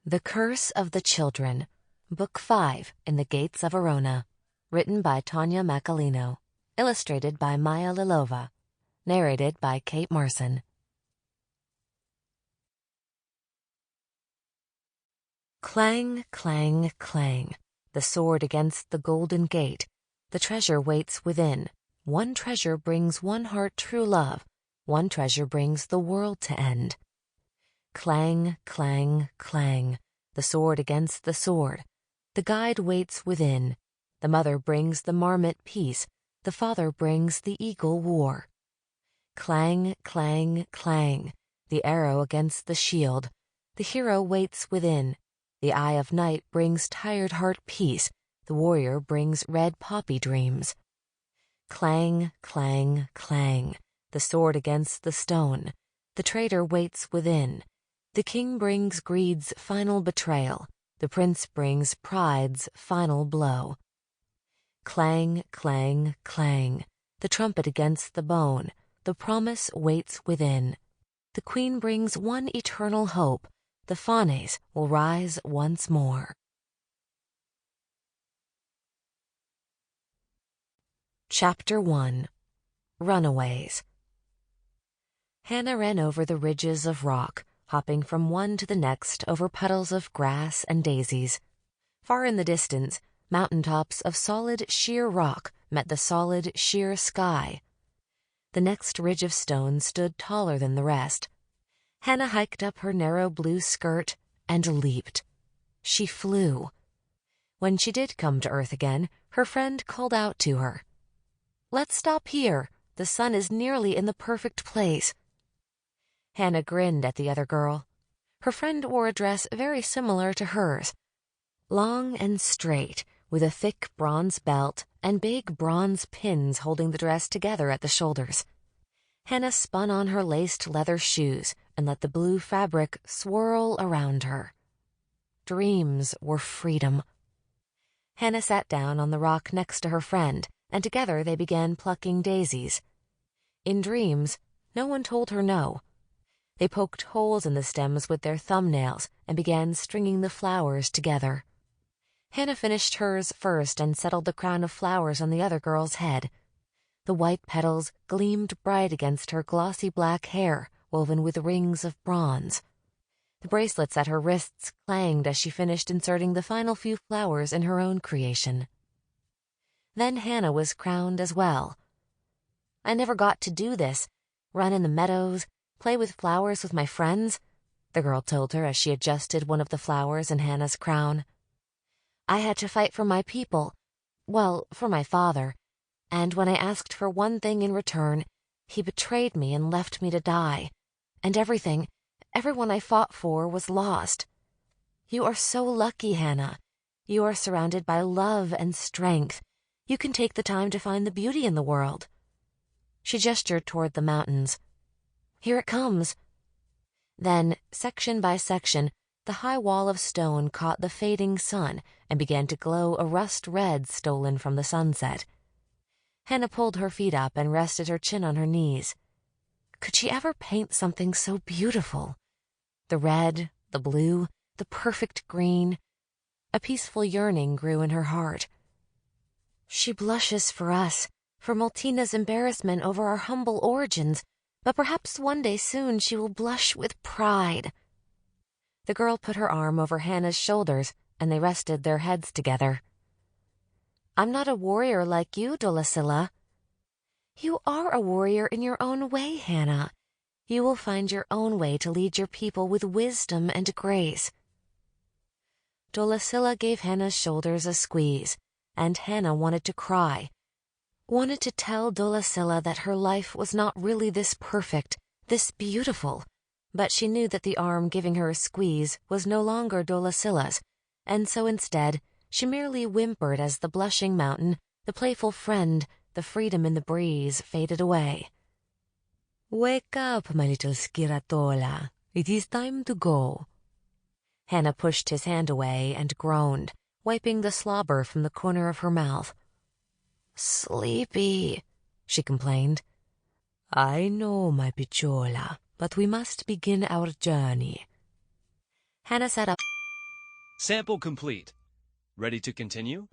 The Curse of the Children, Book 5 in the Gates of Aurona, written by Tonya Macalino, illustrated by Maya Lilova, narrated by Kate Marcin. Clang, clang, clang, the sword against the golden gate. The treasure waits within. One treasure brings one heart true love. One treasure brings the world to end. Clang, clang, clang, the sword against the sword. The guide waits within. The mother brings the marmot peace. The father brings the eagle war. Clang, clang, clang, the arrow against the shield. The hero waits within. The eye of night brings tired heart peace. The warrior brings red poppy dreams. Clang, clang, clang, the sword against the stone. The traitor waits within. The king brings greed's final betrayal. The prince brings pride's final blow. Clang, clang, clang, the trumpet against the bone. The promise waits within. The queen brings one eternal hope. The faunes will rise once more. Chapter 1. Runaways. Hannah ran over the ridges of rock, hopping from one to the next over puddles of grass and daisies. Far in the distance, mountaintops of solid, sheer rock met the solid, sheer sky. The next ridge of stone stood taller than the rest. Hannah hiked up her narrow blue skirt and leaped. She flew. When she did come to earth again, her friend called out to her. "Let's stop here. The sun is nearly in the perfect place." Hannah grinned at the other girl. Her friend wore a dress very similar to hers, long and straight, with a thick bronze belt and big bronze pins holding the dress together at the shoulders. Hannah spun on her laced leather shoes and let the blue fabric swirl around her. Dreams were freedom. Hannah sat down on the rock next to her friend, and together they began plucking daisies. In dreams, no one told her no. They poked holes in the stems with their thumbnails and began stringing the flowers together. Hannah finished hers first and settled the crown of flowers on the other girl's head. The white petals gleamed bright against her glossy black hair, woven with rings of bronze. The bracelets at her wrists clanged as she finished inserting the final few flowers in her own creation. Then Hannah was crowned as well. "I never got to do this, run in the meadows, play with flowers with my friends," the girl told her as she adjusted one of the flowers in Hannah's crown. "I had to fight for my people, well, for my father, and when I asked for one thing in return, he betrayed me and left me to die, and everyone I fought for was lost. You are so lucky, Hannah. You are surrounded by love and strength. You can take the time to find the beauty in the world." She gestured toward the mountains. "Here it comes." Then, section by section, the high wall of stone caught the fading sun and began to glow a rust red stolen from the sunset. Hannah pulled her feet up and rested her chin on her knees. Could she ever paint something so beautiful? The red, the blue, the perfect green. A peaceful yearning grew in her heart. "She blushes for us, for Maltina's embarrassment over our humble origins, but perhaps one day soon she will blush with pride." The girl put her arm over Hannah's shoulders, and they rested their heads together. "I'm not a warrior like you, Dolasilla." "You are a warrior in your own way, Hannah. You will find your own way to lead your people with wisdom and grace." Dolasilla gave Hannah's shoulders a squeeze, and Hannah wanted to cry. Wanted to tell Dolasilla that her life was not really this perfect, this beautiful, but she knew that the arm giving her a squeeze was no longer Dolasilla's, and so instead she merely whimpered as the blushing mountain, the playful friend, the freedom in the breeze faded away. "Wake up, my little Skiratola. It is time to go." Hannah pushed his hand away and groaned, wiping the slobber from the corner of her mouth. "Sleepy," she complained. "I know, my picciola, but we must begin our journey." Hannah sat up Sample complete. Ready to continue?